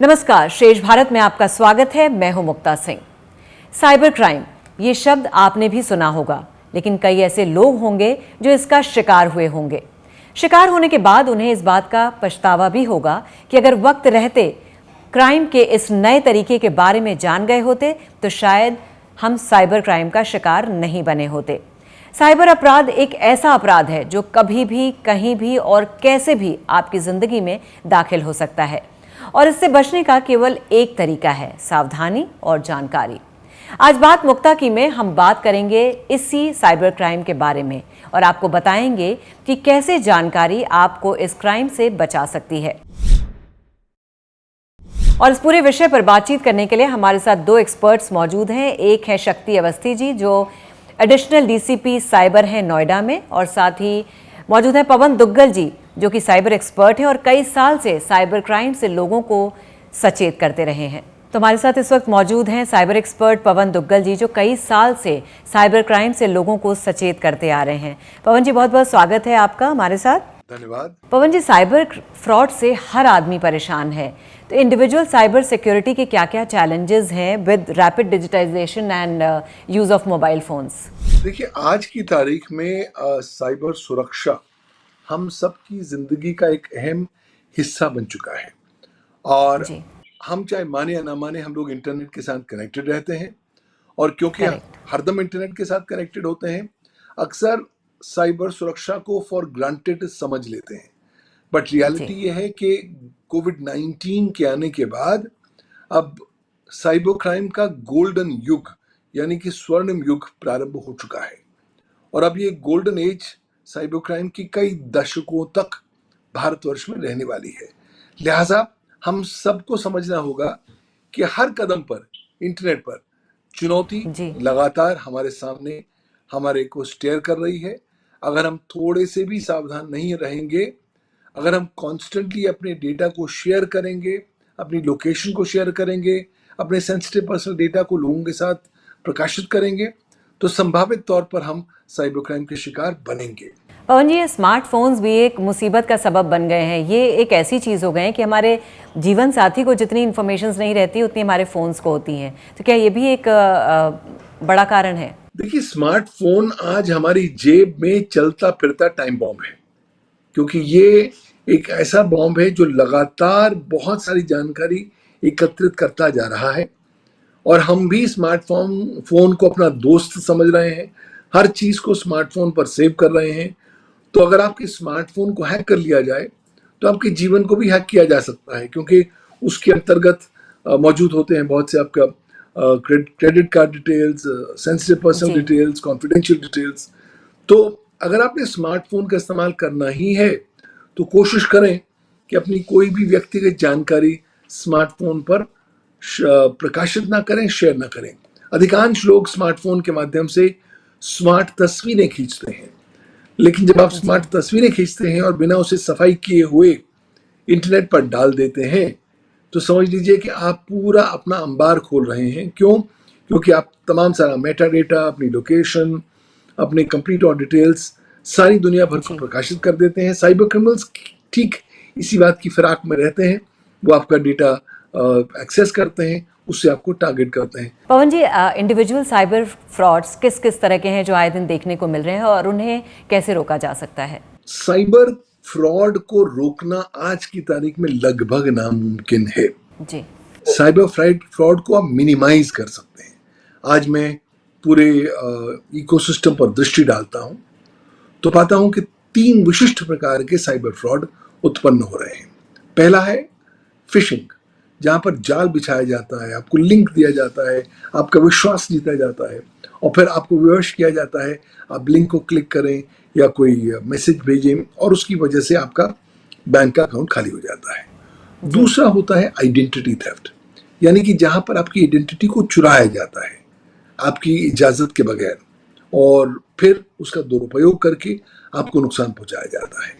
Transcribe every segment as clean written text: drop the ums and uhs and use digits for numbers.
नमस्कार, शेष भारत में आपका स्वागत है। मैं हूं मुक्ता सिंह। साइबर क्राइम, ये शब्द आपने भी सुना होगा, लेकिन कई ऐसे लोग होंगे जो इसका शिकार हुए होंगे। शिकार होने के बाद उन्हें इस बात का पछतावा भी होगा कि अगर वक्त रहते क्राइम के इस नए तरीके के बारे में जान गए होते तो शायद हम साइबर क्राइम का शिकार नहीं बने होते। साइबर अपराध एक ऐसा अपराध है जो कभी भी, कहीं भी और कैसे भी आपकी जिंदगी में दाखिल हो सकता है, और इससे बचने का केवल एक तरीका है, सावधानी और जानकारी। आज बात मुक्ता की में हम बात करेंगे इसी साइबर क्राइम के बारे में और आपको बताएंगे कि कैसे जानकारी आपको इस क्राइम से बचा सकती है। और इस पूरे विषय पर बातचीत करने के लिए हमारे साथ दो एक्सपर्ट्स मौजूद हैं। एक है शक्ति अवस्थी जी, जो एडिशनल डीसीपी साइबर हैं नोएडा में, और साथ ही मौजूद है पवन दुग्गल जी, जो कि साइबर एक्सपर्ट हैं और कई साल से साइबर क्राइम से लोगों को सचेत करते रहे हैं। तो हमारे साथ इस वक्त मौजूद हैं साइबर एक्सपर्ट पवन दुग्गल जी, जो कई साल से साइबर क्राइम से लोगों को सचेत करते आ रहे हैं। पवन जी, बहुत बहुत स्वागत है आपका हमारे साथ। धन्यवाद। पवन जी, साइबर फ्रॉड से हर आदमी परेशान है, तो इंडिविजुअल साइबर सिक्योरिटी के क्या क्या चैलेंजेस हैं with rapid digitisation and use of mobile phones? देखिए, आज की तारीख में साइबर सुरक्षा हम सब की जिंदगी का एक अहम हिस्सा बन चुका है। और जी, हम चाहे माने या ना माने, हम लोग इंटरनेट के साथ कनेक्टेड रहते हैं, और क्योंकि करेक्ट। हरदम इंटरनेट के साथ कनेक्टेड होते हैं, अक्सर साइबर सुरक्षा को फॉर ग्रांटेड समझ लेते हैं। बट रियलिटी जी, ये है कि कोविड-19 के आने के बाद अब साइबर क्राइम का गोल्डन युग, यानी कि स्वर्णिम युग प्रारंभ हो चुका है। और अब ये गोल्डन एज साइबर क्राइम की कई दशकों तक भारतवर्ष में रहने वाली है। लिहाजा हम सबको समझना होगा कि हर कदम पर इंटरनेट पर चुनौती जी, लगातार हमारे सामने हमारे को स्टेयर कर रही है। अगर हम थोड़े से भी सावधान नहीं रहेंगे, अगर हम कॉन्स्टेंटली अपने डेटा को शेयर करेंगे, अपनी लोकेशन को शेयर करेंगे, अपने सेंसिटिव पर्सनल डेटा को लोगों के साथ प्रकाशित करेंगे, तो संभावित तौर पर हम साइबर क्राइम के शिकार बनेंगे। पवन जी, ये स्मार्टफोन्स भी एक मुसीबत का सबब बन गए हैं। ये एक ऐसी चीज़ हो गए हैं कि हमारे जीवन साथी को जितनी इन्फॉर्मेशंस नहीं रहती उतनी हमारे फ़ोन्स को होती हैं। तो क्या ये भी एक बड़ा कारण है? देखिए, स्मार्टफोन आज हमारी जेब में चलता फिरता टाइम बॉम्ब है, क्योंकि ये एक ऐसा बॉम्ब है जो लगातार बहुत सारी जानकारी एकत्रित करता जा रहा है। और हम भी स्मार्टफोन फोन को अपना दोस्त समझ रहे हैं, हर चीज को स्मार्टफोन पर सेव कर रहे हैं। तो अगर आपके स्मार्टफोन को हैक कर लिया जाए तो आपके जीवन को भी हैक किया जा सकता है, क्योंकि उसके अंतर्गत मौजूद होते हैं बहुत से आपका credit card details, sensitive personal जी, डिटेल्स, कॉन्फिडेंशियल डिटेल्स। तो अगर आपने स्मार्टफोन का इस्तेमाल करना ही है तो कोशिश करें कि अपनी कोई भी व्यक्तिगत जानकारी स्मार्टफोन पर प्रकाशित ना करें, शेयर ना करें। अधिकांश लोग स्मार्टफोन के माध्यम से स्मार्ट तस्वीरें खींचते हैं, लेकिन जब आप जी, स्मार्ट तस्वीरें खींचते हैं और बिना उसे सफाई किए हुए इंटरनेट पर डाल देते हैं, तो समझ लीजिए कि आप पूरा अपना अंबार खोल रहे हैं। क्यों? क्योंकि आप तमाम सारा मेटा डेटा, अपनी लोकेशन, अपने कंप्लीट और डिटेल्स सारी दुनिया भर को जी। प्रकाशित कर देते हैं। साइबर क्रिमिनल्स ठीक इसी बात की फिराक में रहते हैं। वो आपका डेटा एक्सेस करते हैं, उससे आपको टारगेट करते हैं। पवन जी, इंडिविजुअल साइबर फ्रॉड्स किस किस तरह के हैं जो आए दिन देखने को मिल रहे हैं, और उन्हें कैसे रोका जा सकता है? साइबर फ्रॉड को रोकना आज की तारीख में लगभग नामुमकिन है। जी, साइबर फ्रॉड को आप मिनिमाइज कर सकते हैं। आज मैं पूरे इकोसिस्टम पर दृष्टि डालता हूं तो पाता हूं कि 3 विशिष्ट प्रकार के साइबर फ्रॉड उत्पन्न हो रहे हैं। पहला है फिशिंग, जहां पर जाल बिछाया जाता है, आपको लिंक दिया जाता है, आपका विश्वास जीता जाता है, और फिर आपको विवश किया जाता है आप लिंक को क्लिक करें या कोई मैसेज भेजें, और उसकी वजह से आपका बैंक का अकाउंट खाली हो जाता है। जी, दूसरा होता है आइडेंटिटी थेफ्ट, यानी कि जहां पर आपकी आइडेंटिटी को चुराया जाता है आपकी इजाजत के बगैर, और फिर उसका दुरुपयोग करके आपको नुकसान पहुंचाया जाता है।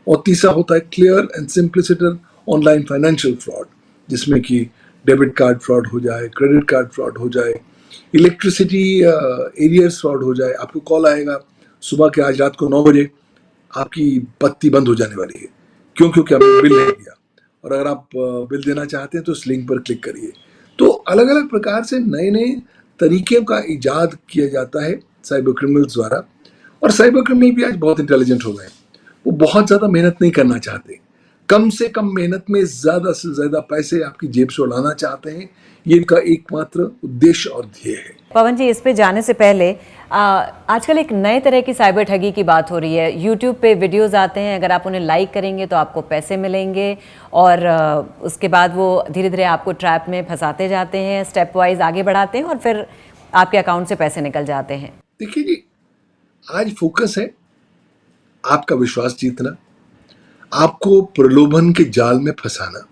और तीसरा होता है clear and simpliciter online financial fraud, जिसमें कि डेबिट कार्ड फ्रॉड हो जाए, क्रेडिट कार्ड फ्रॉड हो जाए, इलेक्ट्रिसिटी एरियर्स फ्रॉड हो जाए। आपको कॉल आएगा सुबह के, आज रात को 9 बजे आपकी बत्ती बंद हो जाने वाली है। क्यों? क्योंकि आपने बिल नहीं दिया। और अगर आप बिल देना चाहते हैं तो उस लिंक पर क्लिक करिए। तो अलग अलग प्रकार से नए नए तरीके का इजाद किया जाता है साइबर क्रिमिनल्स द्वारा। और साइबर क्रिमिनल भी आज बहुत इंटेलिजेंट हो गए हैं। वो बहुत ज़्यादा मेहनत नहीं करना चाहते, कम से कम मेहनत में ज़्यादा से ज़्यादा पैसे आपकी जेब से उड़ाना चाहते हैं। ये इनका एकमात्र उद्देश्य और ध्येय है। पवन जी, इस पे जाने से पहले आजकल एक नए तरह की साइबर ठगी की बात हो रही है। यूट्यूब पे वीडियोस आते हैं, अगर आप उन्हें लाइक करेंगे तो आपको पैसे मिलेंगे, और उसके बाद वो धीरे धीरे आपको ट्रैप में फंसाते जाते हैं, स्टेप वाइज आगे बढ़ाते हैं और फिर आपके अकाउंट से पैसे निकल जाते हैं। देखिए जी, आज फोकस है आपका विश्वास जीतना, आपको प्रलोभन के जाल में फंसाना,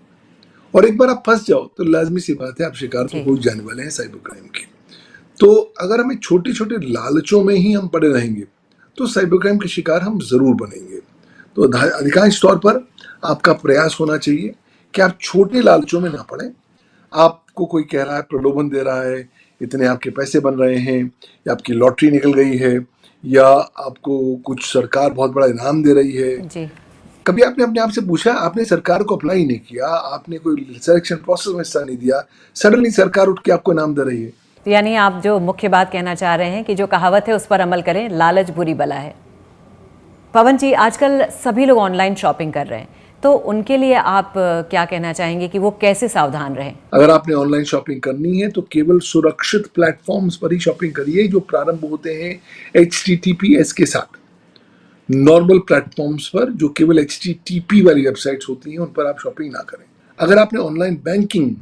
और एक बार आप फंस जाओ तो लाजमी सी बात है आप शिकार तो हो जाने वाले हैं साइबर क्राइम के। तो अगर हमें छोटे छोटे लालचों में ही हम पड़े रहेंगे तो साइबर क्राइम के शिकार हम जरूर बनेंगे। तो अधिकांश तौर पर आपका प्रयास होना चाहिए कि आप छोटे लालचों में ना पड़े। आपको कोई कह रहा है, प्रलोभन दे रहा है, इतने आपके पैसे बन रहे हैं, या आपकी लॉटरी निकल गई है, या आपको कुछ सरकार बहुत बड़ा इनाम दे रही है जी। कभी आपने अपने आप से पूछा, आपने सरकार को अप्लाई नहीं किया, आपने कोई सिलेक्शन प्रोसेस में हिस्सा नहीं दिया, सडनली सरकार उठ के आपको इनाम दे रही है। तो यानी आप जो मुख्य बात कहना चाह रहे हैं कि जो कहावत है उस पर अमल करें, लालच बुरी बला है। पवन जी, आजकल सभी लोग ऑनलाइन शॉपिंग कर रहे हैं, तो उनके लिए आप क्या कहना चाहेंगे कि वो कैसे सावधान रहें? अगर आपने ऑनलाइन शॉपिंग करनी है तो केवल सुरक्षित प्लेटफॉर्म्स पर ही शॉपिंग करिए जो प्रारंभ होते हैं HTTPS के साथ। नॉर्मल प्लेटफॉर्म्स पर जो केवल HTTP वाली वेबसाइट्स होती हैं उन पर आप शॉपिंग ना करें। अगर आपने ऑनलाइन बैंकिंग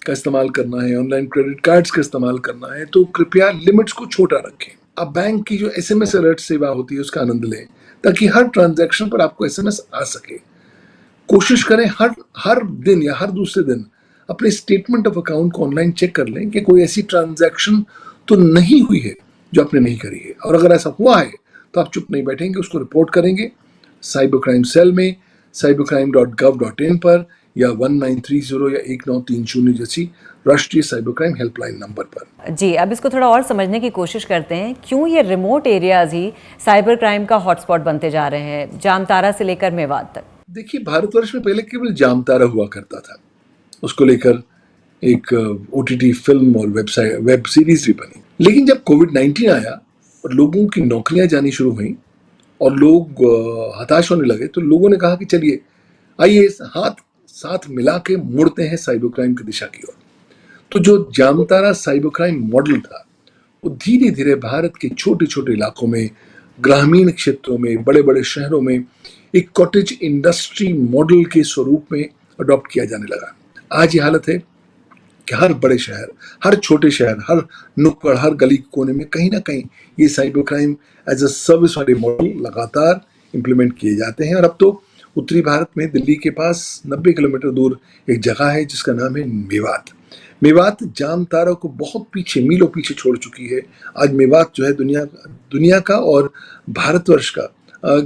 का इस्तेमाल करना है, ऑनलाइन क्रेडिट कार्ड्स का इस्तेमाल करना है, तो कृपया लिमिट्स को छोटा रखें। आप बैंक की जो SMS अलर्ट सेवा होती है उसका आनंद लें ताकि हर ट्रांजैक्शन पर आपको SMS आ सके। कोशिश करें हर दिन या हर दूसरे दिन अपने स्टेटमेंट ऑफ अकाउंट को ऑनलाइन चेक कर लें कि कोई ऐसी ट्रांजैक्शन तो नहीं हुई है जो आपने नहीं करी है, और अगर ऐसा हुआ है तो आप चुप नहीं बैठेंगे, उसको रिपोर्ट करेंगे साइबर क्राइम सेल में, cybercrime.gov.in पर, या 1930 या 1930 जैसी राष्ट्रीय साइबर क्राइम हेल्पलाइन नंबर पर। जी, अब इसको थोड़ा और समझने की कोशिश करते हैं। क्यों ये रिमोट एरियाज ही साइबर क्राइम का हॉटस्पॉट बनते जा रहे हैं, जामतारा से लेकर मेवात तक? देखिए, भारतवर्ष में पहले केवल जामतारा हुआ करता था, उसको लेकर एक OTT फिल्म और वेब सीरीज भी बनी। लेकिन जब कोविड-19 आया और लोगों की नौकरियां जानी शुरू हुई और लोग हताश होने लगे, तो लोगों ने कहा कि चलिए आइए हाथ साथ मिला के मुड़ते हैं साइबर क्राइम की दिशा की ओर। तो जो जामतारा साइबर क्राइम मॉडल था वो धीरे धीरे भारत के छोटे छोटे इलाकों में, ग्रामीण क्षेत्रों में, बड़े बड़े शहरों में एक कॉटेज इंडस्ट्री मॉडल के स्वरूप में अडॉप्ट किया जाने लगा। आज ये हालत है कि हर बड़े शहर, हर छोटे शहर, हर नुक्कड़, हर गली कोने में कहीं ना कहीं ये cyber crime as a service वाले मॉडल लगातार इंप्लीमेंट किए जाते हैं। और अब तो उत्तरी भारत में दिल्ली के पास 90 किलोमीटर दूर एक जगह है जिसका नाम है मेवात। मेवात जामतारा को बहुत पीछे, मीलों पीछे छोड़ चुकी है। आज मेवात जो है दुनिया का और भारतवर्ष का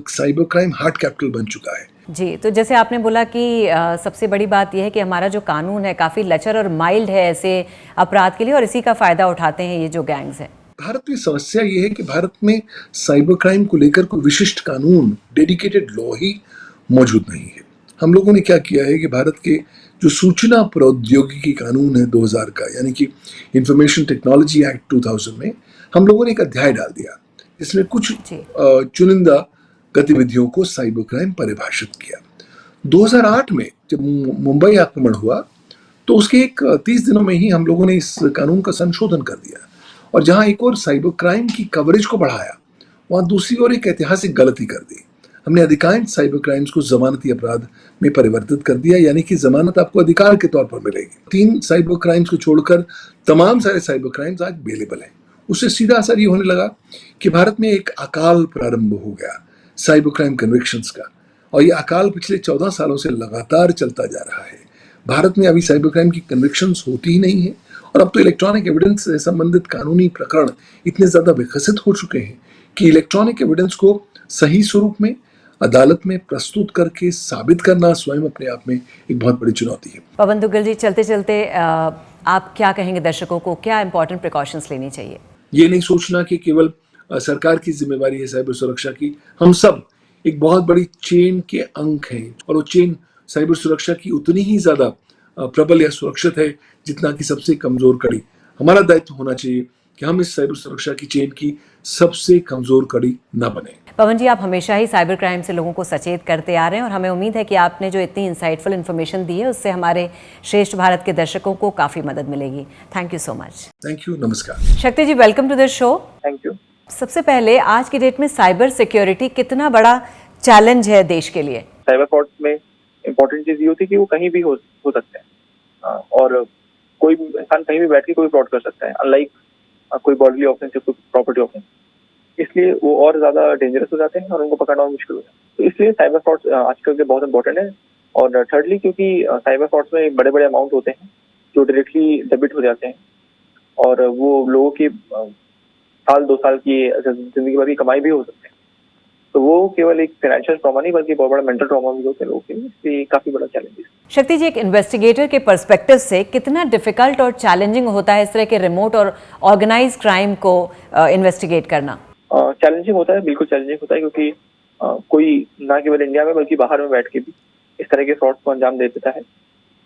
साइबर क्राइम हार्ट कैपिटल बन चुका है। जी, तो जैसे आपने बोला कि सबसे बड़ी बात यह है कि हमारा जो कानून है काफ़ी लचर और माइल्ड है ऐसे अपराध के लिए, और इसी का फ़ायदा उठाते हैं ये जो गैंग्स हैं। भारत में समस्या ये है कि भारत में साइबर क्राइम को लेकर कोई विशिष्ट कानून, डेडिकेटेड लॉ ही मौजूद नहीं है। हम लोगों ने क्या किया है कि भारत के जो सूचना प्रौद्योगिकी कानून है 2000 का, यानी कि इंफॉर्मेशन टेक्नोलॉजी एक्ट 2000 में हम लोगों ने एक अध्याय डाल दिया जिसमें कुछ चुनिंदा गतिविधियों को साइबर क्राइम परिभाषित किया। 2008 में जब मुंबई आक्रमण हुआ तो उसके 30 दिनों में ही हम लोगों ने इस कानून का संशोधन कर दिया, और जहां एक और साइबर क्राइम की कवरेज को बढ़ाया, वहां दूसरी ओर एक ऐतिहासिक गलती कर दी। हमने अधिकांश साइबर क्राइम्स को जमानती अपराध में परिवर्तित कर दिया, यानी कि जमानत आपको अधिकार के तौर पर मिलेगी। 3 साइबर क्राइम्स को छोड़कर तमाम सारे साइबर क्राइम्स आज बेलेबल हैं। उससे सीधा असर ये होने लगा कि भारत में एक अकाल प्रारंभ हो गया साइबर क्राइम कन्विक्शंस का, और ये अकाल पिछले 14 सालों से लगातार चलता जा रहा है। भारत में अभी साइबर क्राइम की कन्विक्शंस होती ही नहीं है, और अब तो इलेक्ट्रॉनिक एविडेंस से संबंधित कानूनी प्रकरण इतने ज्यादा विकसित हो चुके हैं कि इलेक्ट्रॉनिक एविडेंस को सही स्वरूप में अदालत में प्रस्तुत करके साबित करना स्वयं अपने आप में एक बहुत बड़ी चुनौती है। पवन दुग्गल जी, चलते चलते आप क्या कहेंगे दर्शकों को, क्या इंपॉर्टेंट प्रिकॉशंस लेनी चाहिए? ये नहीं सोचना कि केवल सरकार की जिम्मेवारी है साइबर सुरक्षा की। हम सब एक बहुत बड़ी चेन के अंग हैं, और वो चेन साइबर सुरक्षा की उतनी ही ज्यादा प्रबल या सुरक्षित है जितना कि सबसे कमजोर कड़ी। हमारा दायित्व होना चाहिए कि हम इस साइबर सुरक्षा की चेन की सबसे कमजोर कड़ी न बने। पवन जी, आप हमेशा ही साइबर क्राइम से लोगों को सचेत करते आ रहे हैं और हमें उम्मीद है कि आपने जो इतनी इंसाइटफुल इन्फॉर्मेशन दी है उससे हमारे श्रेष्ठ भारत के दर्शकों को काफ़ी मदद मिलेगी। Thank you so much. Thank you, नमस्कार। Shakti ji, welcome to the show. Thank you. सबसे पहले, आज की डेट में साइबर सिक्योरिटी कितना बड़ा चैलेंज है देश के लिए? साइबर फ्रॉड्स में इम्पोर्टेंट चीज ये होती है कि वो कहीं भी हो सकते हैं और कोई भी इंसान कहीं भी बैठ के कोई फ्रॉड कर सकता है, अनलाइक कोई बॉडीली ऑफेंस या कोई प्रॉपर्टी ऑफेंस। इसलिए वो और ज्यादा डेंजरस हो जाते हैं और उनको पकड़ना और मुश्किल हो जाता है। तो इसलिए साइबर फ्रॉड्स आजकल के बहुत इंपॉर्टेंट है। और थर्डली, क्योंकि साइबर फ्रॉड्स में बड़े बड़े अमाउंट होते हैं जो डायरेक्टली डेबिट हो जाते हैं और वो लोगों की साल 2 साल की जिंदगी भर की कमाई भी हो सकते हैं। तो वो केवल एक फाइनेंशियल ट्रॉमा नहीं बल्कि बहुत बड़ा मेंटल ट्रॉमा भी होता है लोगों के लिए। इसलिए काफी बड़ा चैलेंज है। शक्ति जी, एक इन्वेस्टिगेटर के पर्सपेक्टिव से कितना डिफिकल्ट और चैलेंजिंग होता है इस तरह के रिमोट और ऑर्गेनाइज क्राइम को इन्वेस्टिगेट करना? चैलेंजिंग होता है, बिल्कुल चैलेंजिंग होता है, क्योंकि कोई ना केवल इंडिया में बल्कि बाहर में बैठ के भी इस तरह के फ्रॉड को अंजाम दे देता है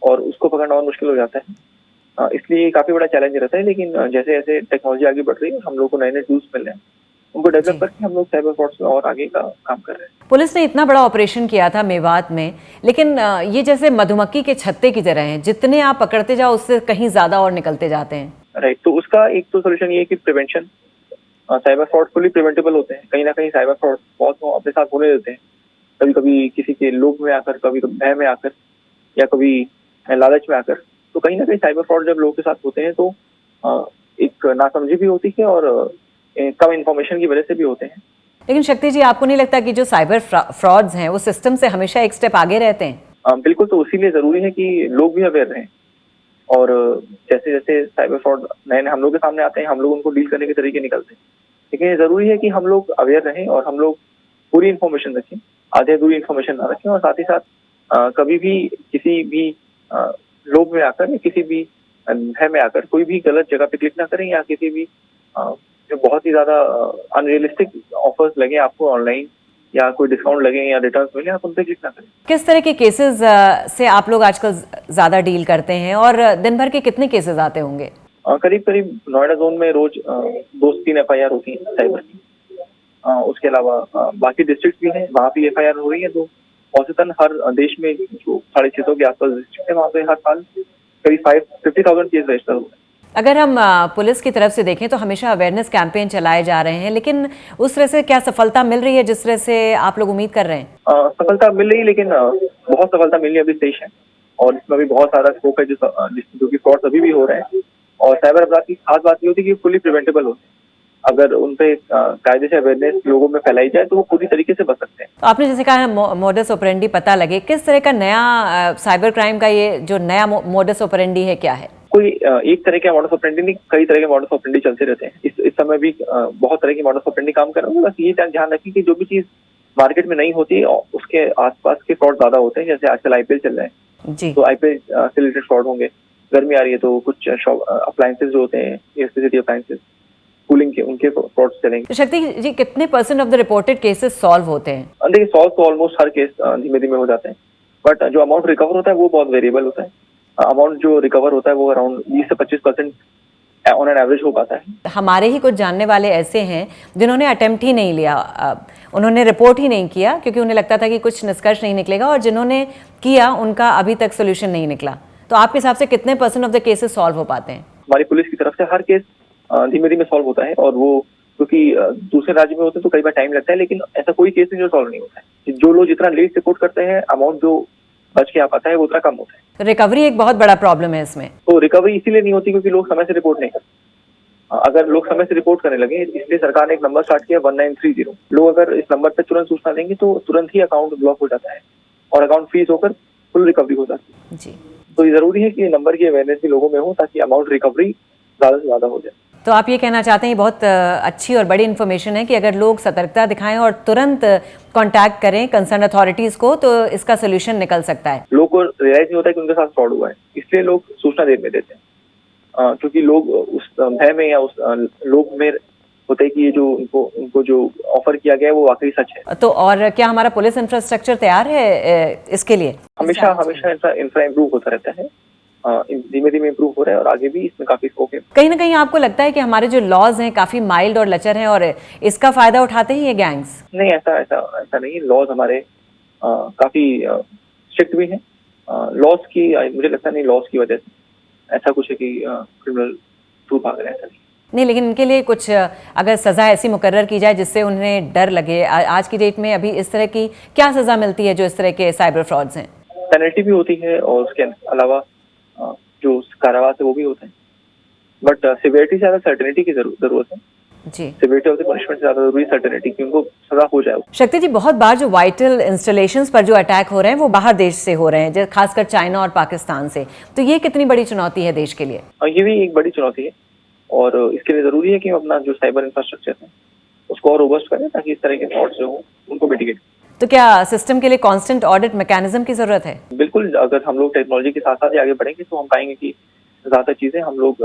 और उसको पकड़ना और मुश्किल हो जाता है। इसलिए काफी बड़ा चैलेंज रहता है। लेकिन जैसे जैसे टेक्नोलॉजी आगे बढ़ रही है, हम लोग को नए नए टूल्स मिल रहे हैं, उनको डेवलप करके हम लोग साइबर फ्रॉड्स में और आगे का काम कर रहे हैं। पुलिस ने इतना बड़ा ऑपरेशन किया था मेवात में, लेकिन ये जैसे मधुमक्खी के छत्ते की तरह है, जितने आप पकड़ते जाओ उससे कहीं ज्यादा और निकलते जाते हैं। राइट, तो उसका एक तो सोल्यूशन ये है कि prevention. Cyber fraud fully preventable होते हैं। कहीं ना कहीं साइबर फ्रॉड बहुत अपने साथ होने देते हैं, कभी कभी किसी के लोभ में आकर, कभी कभी भय में आकर, या कभी लालच में आकर। तो कहीं ना कहीं साइबर फ्रॉड जब लोगों के साथ होते हैं तो एक नासमझी भी होती है और कम इन्फॉर्मेशन की वजह से भी होते हैं। लेकिन शक्ति जी, आपको नहीं लगता कि जो साइबर फ्रॉड्स हैं वो सिस्टम से हमेशा एक स्टेप आगे रहते हैं? बिल्कुल, तो इसीलिए जरूरी है कि लोग भी अवेयर रहें और जैसे जैसे साइबर फ्रॉड नए नए हम लोग के सामने आते हैं, हम लोग उनको डील करने के तरीके निकलते हैं। लेकिन ये जरूरी है कि हम लोग अवेयर रहें और हम लोग पूरी इन्फॉर्मेशन रखें, आधे अधूरी इन्फॉर्मेशन ना रखें, और साथ ही साथ कभी भी किसी भी लोभ में आकर या किसी भी भय में आकर कोई भी गलत जगह पे क्लिक ना करें, या किसी भी जो बहुत ही ज्यादा अनरियलिस्टिक ऑफर्स लगे आपको ऑनलाइन, या कोई डिस्काउंट लगे या रिटर्न्स मिले, आप उन पे क्लिक ना करें। किस तरह के केसेस से आप लोग आजकल ज्यादा डील करते हैं और दिन भर के कितने केसेस आते होंगे? करीब करीब नोएडा जोन में रोज 2 से 3 FIR होती है साइबर की। उसके अलावा बाकी डिस्ट्रिक्ट भी हैं, वहाँ भी FIR हो रही है। तो औसतन हर देश में जो 650 के आसपास डिस्ट्रिक्ट है, वहाँ पे हर साल करीब 50,000 केस रजिस्टर हो रहे हैं। अगर हम पुलिस की तरफ से देखें तो हमेशा अवेयरनेस कैंपेन चलाए जा रहे हैं, लेकिन उस तरह से क्या सफलता मिल रही है जिस तरह से आप लोग उम्मीद कर रहे हैं? सफलता मिल रही है, लेकिन बहुत सफलता मिलनी अभी शेष है और इसमें भी बहुत सारा स्कोप है जो कि फ्रॉड अभी भी हो रहे हैं। और साइबर अपराध की खास बात ये होती है कि फुली प्रिवेंटेबल होते हैं। अगर उन पे कायदे से अवेयरनेस लोगों में फैलाई जाए तो वो पूरी तरीके से बच सकते हैं। तो आपने जैसे कहा मोडस ऑपरेंडी पता लगे, किस तरह का नया साइबर क्राइम का ये जो नया मोडस ऑपरेंडी है क्या है? कोई एक तरह के मॉडस ऑपरेंडी नहीं, कई तरह के मॉडस ऑपरेंडी चलते रहते हैं। इस समय भी बहुत तरह की मॉडस ऑपरेंडी काम कर रहे हैं। बस ये ध्यान रखें कि जो भी चीज मार्केट में नहीं होती है उसके आसपास के फ्रॉड ज्यादा होते हैं। जैसे आजकल IPL चल रहा है जी, तो IPL से रिलेटेड फ्रॉड होंगे। गर्मी आ रही है तो कुछ अप्लायंसेज जो होते हैं, इलेक्ट्रिसिटी अप्लायंसेज, कूलिंग के, उनके फ्रॉड्स चलेंगे। तो शक्ति जी, कितने % of the reported cases solve होते हैं? देखिए, सॉल्व तो ऑलमोस्ट हर केस धीमे धीमे हो जाते हैं, बट जो अमाउंट रिकवर होता है वो बहुत वेरिएबल होता है। अमाउंट जो रिकवर होता है वो अराउंड 20 से 25% ऑन एन एवरेज हो पाता है। हमारे ही कुछ जानने वाले ऐसे हैं जिन्होंने अटेम्प्ट ही नहीं लिया, उन्होंने रिपोर्ट ही नहीं किया क्योंकि उन्हें लगता था कि कुछ निष्कर्ष नहीं निकलेगा, और जिन्होंने किया उनका अभी तक सोल्यूशन नहीं निकला। तो आपके हिसाब से कितने % ऑफ द केसेस सॉल्व हो पाते हैं? हमारी पुलिस की तरफ से हर केस धीमे धीमे सॉल्व होता है, और वो क्योंकि दूसरे राज्य में होते हैं तो कई बार टाइम लगता है, लेकिन ऐसा कोई केस नहीं जो सॉल्व नहीं होता है। जो लोग जितना लेट रिपोर्ट करते हैं, अमाउंट जो बच के आ पाता है वो उतना कम होता है। तो रिकवरी एक बहुत बड़ा प्रॉब्लम है इसमें। तो रिकवरी इसीलिए नहीं होती क्योंकि लोग समय से रिपोर्ट नहीं करते। अगर लोग समय से रिपोर्ट करने लगे, इसलिए सरकार ने एक नंबर स्टार्ट किया 1930। लोग अगर इस नंबर पर तुरंत सूचना देंगे तो तुरंत ही अकाउंट ब्लॉक हो जाता है और अकाउंट फ्रीज होकर फुल रिकवरी हो जाती है। जी, तो ये जरूरी है कि नंबर की अवेयरनेस भी लोगों में हो ताकि अमाउंट रिकवरी ज्यादा से ज्यादा हो जाए। तो आप ये कहना चाहते हैं बहुत अच्छी और बड़ी इन्फॉर्मेशन है कि अगर लोग सतर्कता दिखाएं और तुरंत कांटेक्ट करें कंसर्न अथॉरिटीज को तो इसका सोल्यूशन निकल सकता है। लोग को रियलाइज नहीं होता है कि उनके साथ फ्रॉड हुआ है, इसलिए लोग सूचना देर में देते हैं, क्योंकि लोग उस भय में या उस लोभ में होता है कि ये जो उनको जो ऑफर किया गया है वो वाकई सच है। तो और क्या हमारा पुलिस इंफ्रास्ट्रक्चर तैयार है इसके लिए? हमेशा इंफ्रा इम्प्रूव होता रहता है, धीमे धीमे इम्प्रूव हो रहा है और आगे भी इसमें काफी स्कोप है। कहीं ना कहीं आपको लगता है कि हमारे जो लॉज हैं काफी माइल्ड और लचर हैं और इसका फायदा उठाते हैं ये गैंग्स? नहीं, ऐसा नहीं। लॉज हमारे काफी स्ट्रिक्ट भी हैं। लॉज की मुझे लगता नहीं लॉज की वजह से ऐसा कुछ है कि क्रिमिनल दूर भाग रहे हैं, ऐसा नहीं, लेकिन इनके लिए कुछ अगर सजा ऐसी मुकर्रर की जाए जिससे उन्हें डर लगे। आज की डेट में अभी इस तरह की क्या सजा मिलती है जो इस तरह के साइबर फ्रॉड्स हैं? पेनल्टी भी होती है और उसके अलावा जो कारावास है वो भी होता है, बट सिवियरिटी से ज्यादा सर्टेनिटी की जरूरत है जी। सिवियरिटी ऑफ द पनिशमेंट से ज्यादा जरूरी सर्टेनिटी की उनको सजा हो जाए। शक्ति जी, बहुत बार जो वाइटल इंस्टॉलेशंस पर जो अटैक हो रहे हैं वो बाहर देश से हो रहे हैं, खासकर चाइना और पाकिस्तान से, तो ये कितनी बड़ी चुनौती है देश के लिए? ये भी एक बड़ी चुनौती है और इसके लिए जरूरी है कि हम अपना जो साइबर इंफ्रास्ट्रक्चर है उसको और रोबस्ट करें ताकि इस तरह के फ्रॉड्स जो हो उनको मिटिगेट। तो क्या सिस्टम के लिए कांस्टेंट ऑडिट मैकेनिज्म की जरूरत है? बिल्कुल, अगर हम लोग टेक्नोलॉजी के साथ साथ आगे बढ़ेंगे तो हम पाएंगे कि ज्यादा चीजें हम लोग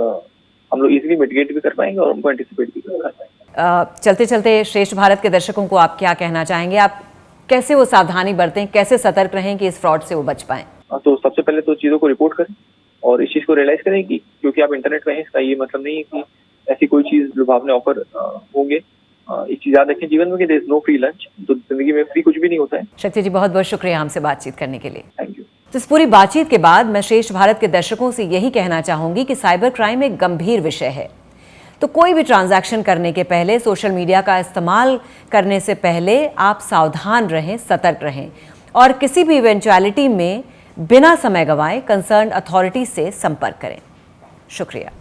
इजीली मिटिगेट भी कर पाएंगे और उनको एंटिसिपेट भी कर पाएंगे। चलते चलते श्रेष्ठ भारत के दर्शकों को आप क्या कहना चाहेंगे? आप कैसे वो सावधानी बरतें, कैसे सतर्क रहें कि इस फ्रॉड से वो बच पाएं? तो सबसे पहले तो चीजों को रिपोर्ट करें और इस चीज को रियलाइज करें कि क्योंकि आप इंटरनेट में हैं इसका ये मतलब नहीं है कि ऐसी कोई चीज लुभावने ऑफर होंगे। एक चीज याद रखें जीवन में कि there is no free lunch, तो जिंदगी में फ्री कुछ भी नहीं होता है। शक्ति जी, बहुत बहुत शुक्रिया हमसे बातचीत करने के लिए। Thank you. तो इस पूरी बातचीत के बाद मैं श्रेष्ठ भारत के दर्शकों से यही कहना चाहूंगी कि साइबर क्राइम एक गंभीर विषय है। तो कोई भी ट्रांजैक्शन करने के पहले, सोशल मीडिया का इस्तेमाल करने से पहले आप सावधान रहें, सतर्क रहें और किसी भी इवेंचुअलिटी में बिना समय गंवाए कंसर्न अथॉरिटी से संपर्क करें। शुक्रिया।